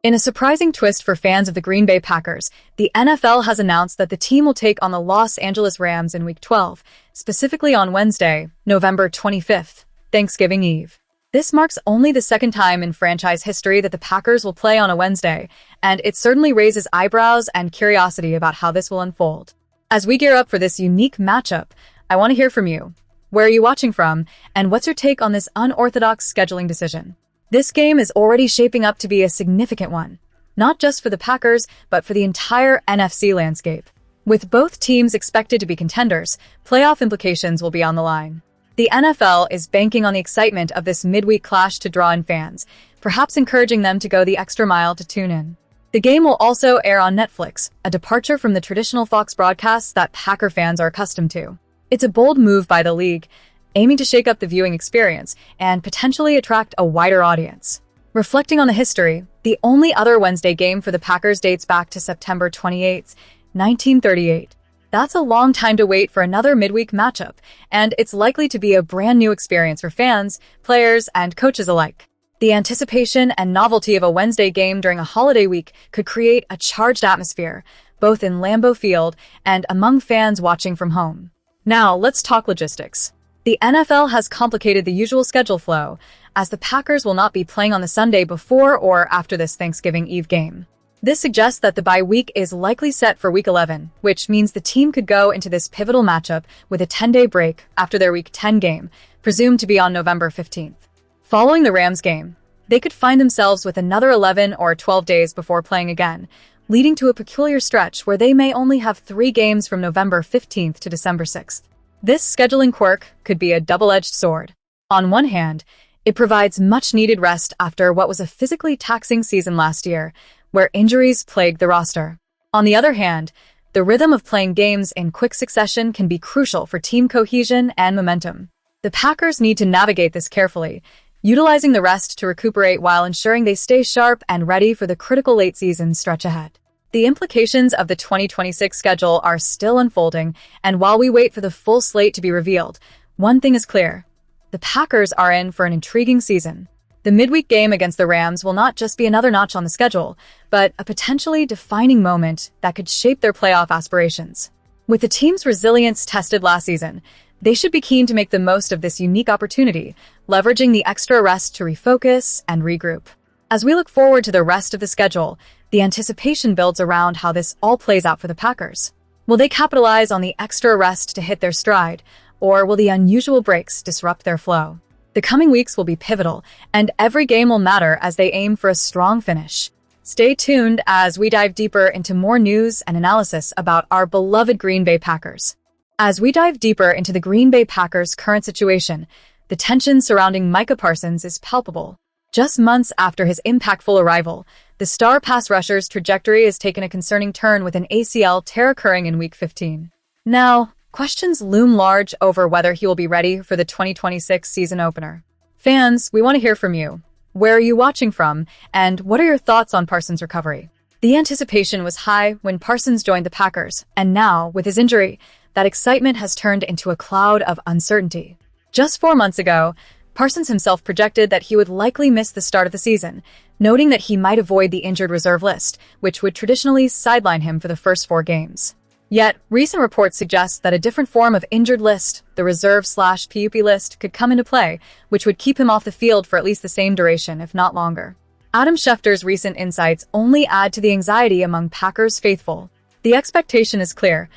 In a surprising twist for fans of the Green Bay Packers, the NFL has announced that the team will take on the Los Angeles Rams in Week 12, specifically on Wednesday, November 25th, Thanksgiving Eve. This marks only the second time in franchise history that the Packers will play on a Wednesday, and it certainly raises eyebrows and curiosity about how this will unfold. As we gear up for this unique matchup, I want to hear from you. Where are you watching from, and what's your take on this unorthodox scheduling decision? This game is already shaping up to be a significant one, not just for the Packers, but for the entire NFC landscape. With both teams expected to be contenders, playoff implications will be on the line. The NFL is banking on the excitement of this midweek clash to draw in fans, perhaps encouraging them to go the extra mile to tune in. The game will also air on Netflix, a departure from the traditional Fox broadcasts that Packer fans are accustomed to. It's a bold move by the league, aiming to shake up the viewing experience and potentially attract a wider audience. Reflecting on the history, the only other Wednesday game for the Packers dates back to September 28, 1938. That's a long time to wait for another midweek matchup, and it's likely to be a brand new experience for fans, players, and coaches alike. The anticipation and novelty of a Wednesday game during a holiday week could create a charged atmosphere, both in Lambeau Field and among fans watching from home. Now, let's talk logistics. The NFL has complicated the usual schedule flow, as the Packers will not be playing on the Sunday before or after this Thanksgiving Eve game. This suggests that the bye week is likely set for Week 11, which means the team could go into this pivotal matchup with a 10-day break after their Week 10 game, presumed to be on November 15th. Following the Rams game, they could find themselves with another 11 or 12 days before playing again, leading to a peculiar stretch where they may only have 3 games from November 15th to December 6th. This scheduling quirk could be a double-edged sword. On one hand, it provides much-needed rest after what was a physically taxing season last year, where injuries plagued the roster. On the other hand, the rhythm of playing games in quick succession can be crucial for team cohesion and momentum. The Packers need to navigate this carefully, utilizing the rest to recuperate while ensuring they stay sharp and ready for the critical late-season stretch ahead. The implications of the 2026 schedule are still unfolding, and while we wait for the full slate to be revealed, one thing is clear. The Packers are in for an intriguing season. The midweek game against the Rams will not just be another notch on the schedule, but a potentially defining moment that could shape their playoff aspirations. With the team's resilience tested last season, they should be keen to make the most of this unique opportunity, leveraging the extra rest to refocus and regroup. As we look forward to the rest of the schedule, the anticipation builds around how this all plays out for the Packers. Will they capitalize on the extra rest to hit their stride, or will the unusual breaks disrupt their flow? The coming weeks will be pivotal, and every game will matter as they aim for a strong finish. Stay tuned as we dive deeper into more news and analysis about our beloved Green Bay Packers. As we dive deeper into the Green Bay Packers' current situation, the tension surrounding Micah Parsons is palpable. Just months after his impactful arrival, the star pass rusher's trajectory has taken a concerning turn with an ACL tear occurring in Week 15. Now, questions loom large over whether he will be ready for the 2026 season opener. Fans, we want to hear from you. Where are you watching from, and what are your thoughts on Parsons' recovery? The anticipation was high when Parsons joined the Packers, and now, with his injury, that excitement has turned into a cloud of uncertainty. Just 4 months ago, Parsons himself projected that he would likely miss the start of the season, noting that he might avoid the injured reserve list, which would traditionally sideline him for the first 4 games. Yet, recent reports suggest that a different form of injured list, the reserve/PUP list, could come into play, which would keep him off the field for at least the same duration, if not longer. Adam Schefter's recent insights only add to the anxiety among Packers faithful. The expectation is clear.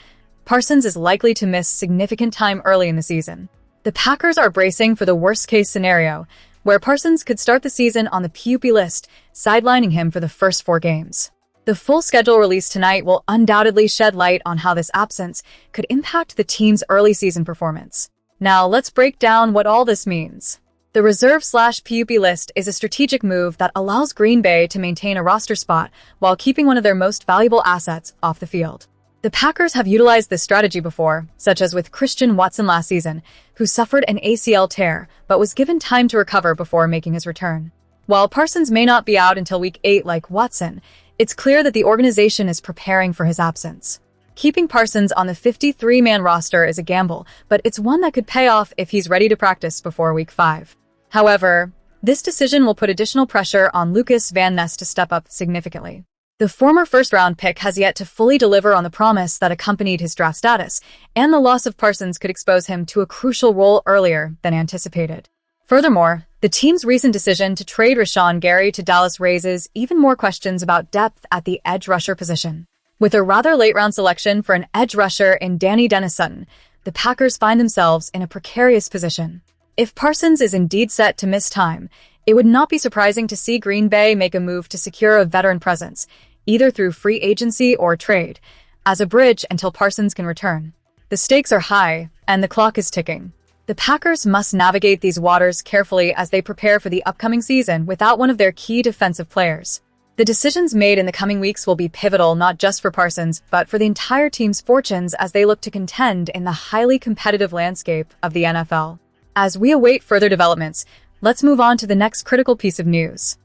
Parsons is likely to miss significant time early in the season. The Packers are bracing for the worst-case scenario, where Parsons could start the season on the PUP list, sidelining him for the first 4 games. The full schedule released tonight will undoubtedly shed light on how this absence could impact the team's early season performance. Now, let's break down what all this means. The reserve/PUP list is a strategic move that allows Green Bay to maintain a roster spot while keeping one of their most valuable assets off the field. The Packers have utilized this strategy before, such as with Christian Watson last season, who suffered an ACL tear but was given time to recover before making his return. While Parsons may not be out until Week 8 like Watson, it's clear that the organization is preparing for his absence. Keeping Parsons on the 53-man roster is a gamble, but it's one that could pay off if he's ready to practice before Week 5. However, This decision will put additional pressure on Lukas Van Ness to step up significantly. The former first-round pick has yet to fully deliver on the promise that accompanied his draft status, and the loss of Parsons could expose him to a crucial role earlier than anticipated. Furthermore, the team's recent decision to trade Rashawn Gary to Dallas raises even more questions about depth at the edge rusher position. With a rather late-round selection for an edge rusher in Danny Dennis-Sutton, the Packers find themselves in a precarious position. If Parsons is indeed set to miss time, it would not be surprising to see Green Bay make a move to secure a veteran presence, either through free agency or trade, as a bridge until Parsons can return. The stakes are high, and the clock is ticking. The Packers must navigate these waters carefully as they prepare for the upcoming season without one of their key defensive players. The decisions made in the coming weeks will be pivotal not just for Parsons, but for the entire team's fortunes as they look to contend in the highly competitive landscape of the NFL. As we await further developments, let's move on to the next critical piece of news.